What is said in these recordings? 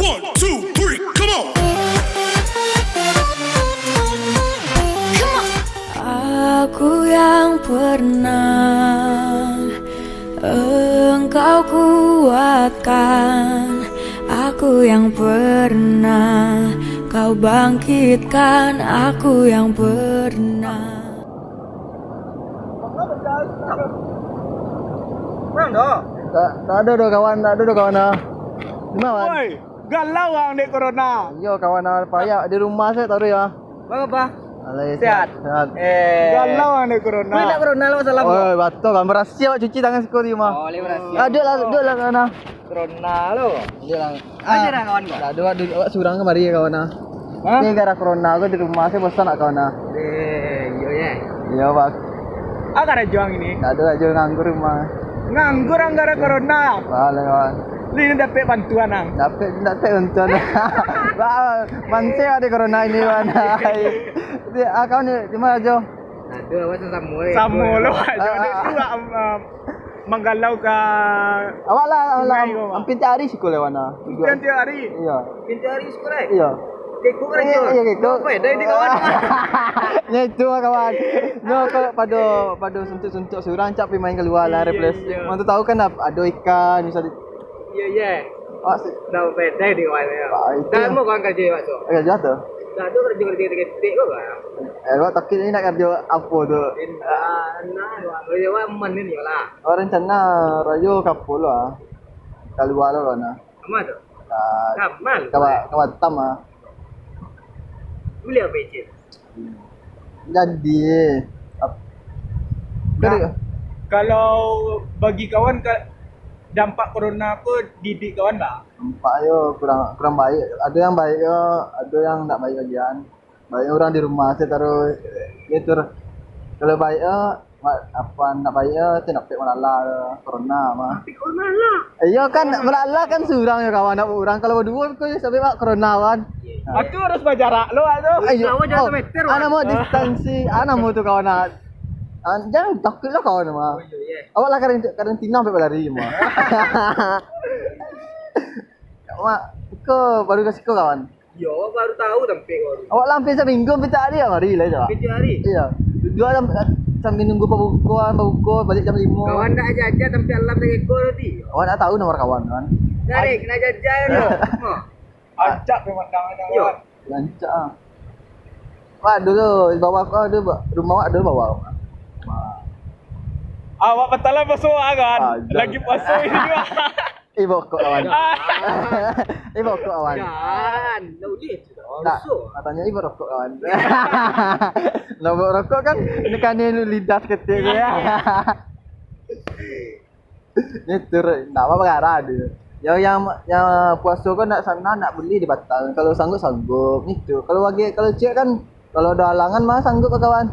1, 2, 3, come on. Aku yang pernah engkau kuatkan, aku yang pernah kau bangkitkan, aku yang pernah. Tak ada doh kawan, tak ada doh kawan ah. Gimana? Woi, galau ang dek corona. Yo kawan ah, payah di rumah saya tahu ya. Apa? Alai Sehat? Sehat. Galau ang dek corona. Nak corona lo masalah. Oh, batuk kan berhasil awak cuci tangan sekali di rumah. Oh, le berhasil. Ada lah kawan ah. Corona lo. Ada lah. Ada dah kawan kau. Tak ada awak surang kemari ya kawan ah. Ni gara corona aku di rumah saya bosan nak kawan ah. Yo ye. Iya, Pak. Agak ada juang ini. Tak ada aja nganggur rumah. Nganggur ang gara corona. Wala kawan. Lini dapat bantuan ang. Dapat untung. Wah, manse ada corona ini wan. Dia kau ni di mana Jo? Aduh, awak sama le. Sama lo aja. Dek tu menggalau ke Awak lah Sungai kau, Mak. hampir tiap hari sekolah wana. tiap hari. Iya. Pintu hari sekolah. Iya. Dekuk kan Iya, jo. kekok. Apa dah di kawan. Ya itu lah kawan. No kalau pada suntuk-suntuk surang cap pergi main keluar lah replace. Iya. Mana tahu kan ada ikan bisa di Yo ye. awak sih. Dah beda di kawan ya. Itu. Dah mau kawan kerja awak tu. Agak jauh tu. Dah tu kerja ketik kau kan. Awak takut ni nak kerja apa tu? Nah, kerja awak men ni lah. Awak rencana rayo kapul lah. Keluar lah wana. Sama tu. Ah, Kamal. kawan tam ah. Beli apa je? Jadi Nah, kalau bagi kawan dampak corona aku didik kawan lah. nampak yo kurang baik. Ada yang baik yo, ada yang tak baik bagian. Baik orang di rumah saya taruh gitu. Kalau baik yo apa nak baik yo saya nak melala corona mah. Tapi kau malah. Iya kan melala kan surang ya kawan nak orang kalau berdua kau sampai pak corona kan. Aku harus berjarak lo aduh. Awak jangan meter. Ana mau distansi, ana mau tu kawan nak. Jangan takut lah kawan mah. Yo ye. Awak lah karantina sampai berlari mah. Mak, kau baru kasih kau kawan. Yo, baru tahu tempe kau. Awak lah hampir seminggu hampir tak ada mari lah jawab. Kerja hari. Iya. Dua sambil nunggu pembukuan balik jam 5. Kawan nak jajah tempe alam dengan ekor tadi. Awak nak tahu nomor kawan kan? Tarik nak jajah lo. Ajak pemandangan Yo. kawan. Lancak ah. Wah dulu bawa kau ada rumah awak ada bawa. Awak betalan pasal kan. Ajak. Lagi pasal ini juga. Ibu kau kawan. Ibu kau kawan. Jangan. Lau dia tu dah. Tak, Rusuh. katanya ibu rokok kawan. Nombor rokok kan ini kan ini lidah ketik gue ya. Ini tur, nak apa perkara dia. Yang puasa kan nak sana nak beli di Batam. Kalau sanggup itu. Kalau cek kan kalau ada halangan mah sanggup ke kawan.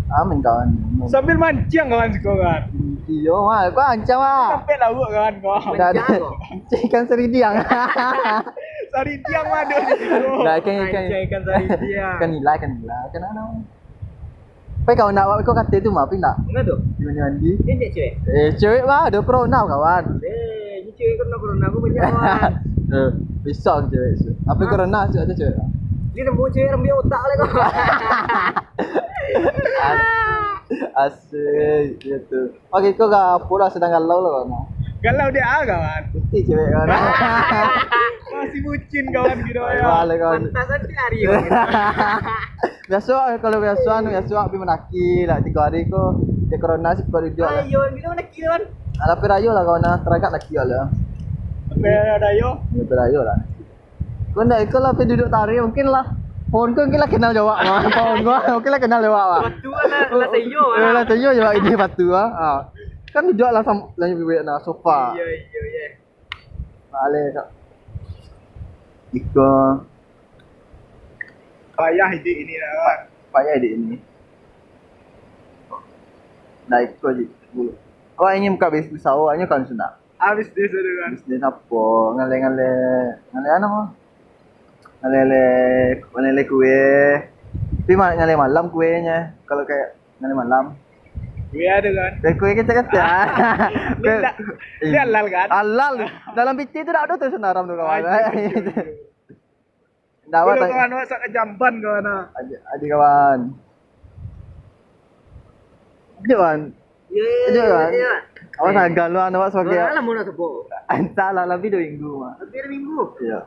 Amin kawan. Sambil mancing kawan sekolah. Iya mah, kau ancam mah. Sampai lauk kawan kau. Dah ada. Ikan seridiang. Sari tiang mah ada di situ. Dah ikan sari dia. Kan nilai. Kan ana. Pai kau nak kau kata tu mah pindah. Enggak tu. Di mandi. Ini cewek. Cewek mah ada corona kawan. Ini cewek corona aku banyak kawan. Bisa cewek tu. Apa corona tu ada cewek. Ini nemu cewek rambut otak le kau. Asyik gitu. Okey kau gak pula sedang galau lah kawan. Galau dia kawan. Putih cewek kawan. Masih bucin kawan gitu ya. Wala kawan. Pantasan di hari. Biasa kalau biasa pergi menaki lah 3 hari ko. Dia corona sih kau dia lah. Ayo, kita nak kira kan. Ala perayo lah kawan. Teragat lagi lah. Sampai ada yo. Dia perayo lah. Kau nak ikut lah pergi duduk tari mungkin lah. Phone kau mungkin lah kenal jawab mah. Phone kau mungkin lah kenal jawab mah. Batu lah sayo. Lah tayo jawab ini batu ah. Kan duduk lah sama lah na sofa. Iya. Bale kak. Iko Payah ide ini lah kawan. payah di ini. Nah iko je. Kau ingin buka bisnis awaknya kan sudah. Habis dia sudah kan. Bisnis apa? Ngale apa mah? Ngale kue. Tapi ngale malam kuenya. Kalau kayak ngale malam. Gue ada kan. Kue kecil-kecil. Ini halal kan? Halal. Dalam piti itu tak ada tuh senaram tuh kawan. Kalau Dapat kawan awak sak jamban kawan. adik kawan. Kawan. Ya. Kawan. Awak sagal lu awak sebagai Alam mau nak sebut. salah lebih 2 minggu mah. Lebih dari minggu. Iya.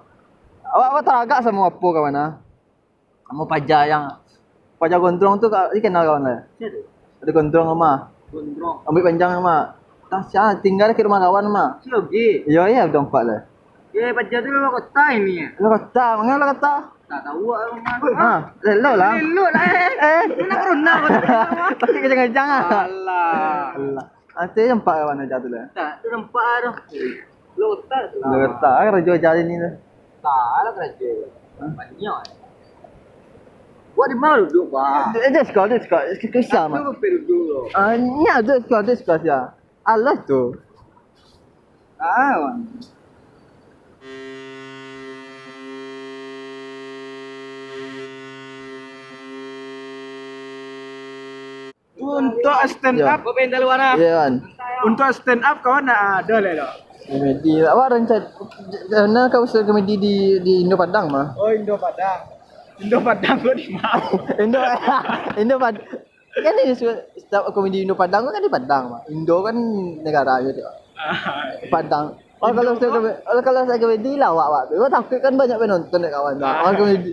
Awak teragak sama apa kawan ah? Kamu pajak gondrong tuh kenal kawan lah. Siapa? Ada gondrong mah. Gondrong. Rambut panjang mah. Tak tinggal ke rumah kawan mah. Siapa lagi? Iya udah 4 lah. Ya pacar tu lo kota ini ya. Lo kata, mana lo kata? Tak tahu ah rumah. Ha, lelo lah. Lu lah. Nak corona kau tak tahu. Tapi kejang-kejang ah. Alah. Allah. Nanti nampak kawan aja tu lah. Tak, tu nampak dah. Lo kota tu. Lo kata, kerja jadi ni lah. Tak lah kerja. Banyak. Buat di mana duduk bah? Dia sekolah. Kisah mah. Aku pergi dulu. Ni ada sekolah ya. Allah tu. Ah, Untuk stand Ya. up, kau pengen luar ah? Ya kan. untuk stand up kawan nak ada lah lo. Komedi. Awak rencana kau usaha komedi di Indo Padang mah? Oh Indo Padang. Indo Padang kau di mana? Indo Padang. Kan ini setiap komedi Indo Padang kan di Padang mah. Indo kan negara gitu. Padang. Kalau saya komedi lah awak tu. Awak takut kan banyak penonton dek kawan. Awak komedi.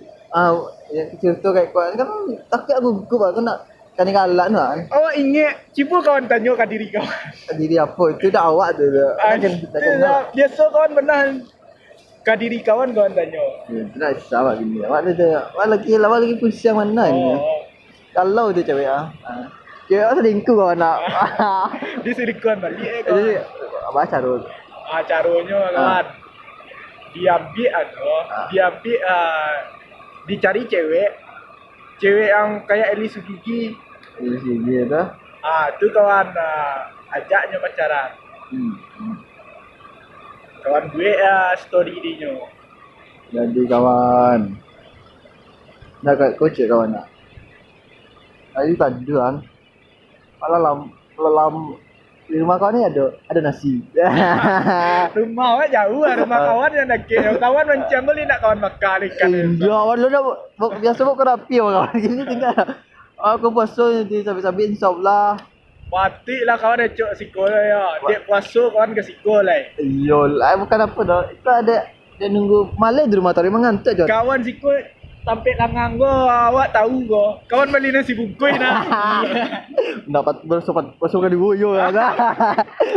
Ya cerita kayak kawan kan takut aku gugup aku nak kan galak tu kan. Oh ingat, cipu kawan tanya ke diri kau. Diri apa itu dah awak tu. Tak kenal. Biasa kawan pernah ke diri kawan tanya. Tidak sahabat gini. Awak lagi pusing mana ni? Oh, Kalau dia cewek cewek selingkuh kawan nak. di sirikuan balik Jadi kawan. baca dulu. Caranya kawan. Diambil dicari cewek yang kayak Eli Sugigi. Di sini dah. Tu kawan ajaknya pacaran. Kawan gue story dia. Jadi kawan. Dah kat kocek kawan nak. Hari tadi kan. Malam di rumah kau ni ada nasi. Rumah awak jauh rumah kawan yang nak kawan macam beli nak kawan makan ikan. Ya, awak lu dah biasa buat terapi kawan. Gini tinggal. Aku puasa nanti sampai insya-Allah. Mati lah kawan ecok sekolah ya. Dek puasa kawan ke sekolah. Yo, bukan apa dah. Itu ada dia nunggu malam di rumah tadi mengantuk je. Kawan sekolah sampai langang go awak tahu go. Kawan beli nasi bungkus nak. Dapat bersopan pasukan di boyo kan.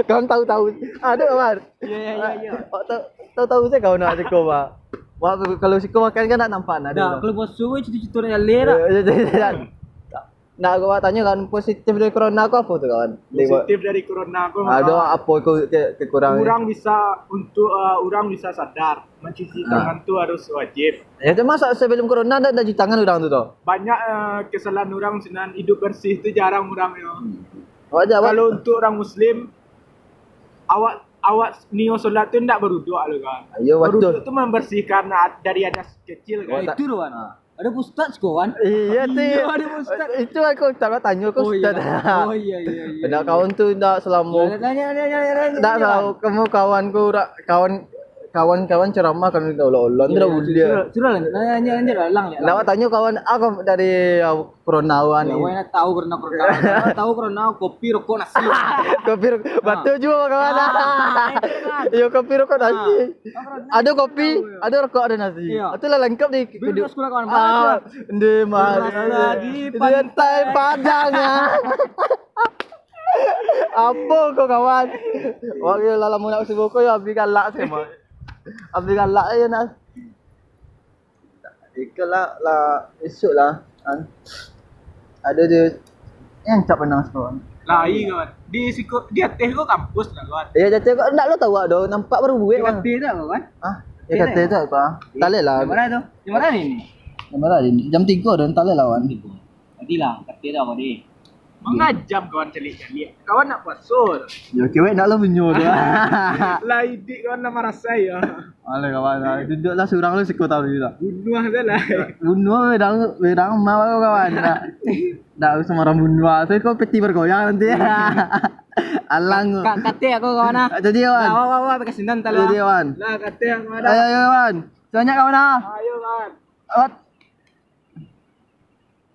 Kawan tahu-tahu. Ada kawan. Ya. Tahu-tahu saya kawan nak siko bah. Wah kalau siko makan kan nak nampak ada. Dah, kalau bos suwe cuci-cuci nak lera. Nak aku tanya kan positif dari corona aku apa tu kawan? Positif dari corona aku. Ada apa kekurangan? Orang bisa sadar mencuci tangan tu harus wajib. Ya tu masa sebelum corona dah cuci tangan orang tu toh. Banyak kesalahan orang senan hidup bersih tu jarang orang yo. Wajar. Kalau untuk orang muslim awak niat solat tu ndak berwuduk lo kan. Ayo betul. Berwuduk tu membersihkan dari hadas kecil kan. Itu tu kan. Ada ustaz kawan. Iya tu. Ada ustaz. Itu aku tak tanya aku ustaz. Oh iya. Ada kawan tu dah selama. Tanya. Tak tahu kamu kawanku kawan ceramah kan Allah tidak boleh. Suruh nanya lang. Nak tanya kawan aku dari Peronawan ni. Awak nak tahu corona. Tahu corona kopi rokok nasi. Kopi batu juga kawan. Yo kopi rokok nasi. Ada kopi, ada rokok, ada nasi. Itulah lengkap di Bila sekolah kawan. Di Lagi pantai Padang. Apa kau kawan? Wah lama nak sibuk kau ya habis galak semua. Habis galak aja nak. Ikutlah esok lah. Ada dia yang tak pernah kawan. Lai kawan. Di atas kau kampus lah kawan. Ya jatuh kau nak lo tahu ado nampak baru buat kan. Kata tak kawan? Ya kata tu apa? Tak leh lah. Di mana tu? Di mana ni? Di mana ni? Jam 3 dah tak leh lawan. Tadi lah, kata dah kau ni. Mengajam kawan celik-celik. Kawan nak puasa. Ya cewek nak lah menyo tu. Lai dik kawan nama rasa ya. Alah kawan, duduklah seorang lu seko tahu juga. Bunuh saja lah. Bunuh wedang mau kawan. Nggak usah marah bundua. Saya kok peti bergoyang nanti. Alang. Kate aku kawan ah. Jadi Wan. Wah pakai sindan tala. Jadi Wan. Lah kata yang ada. Ayo Wan. Banyak kawan ah. Ayo kan. Wat.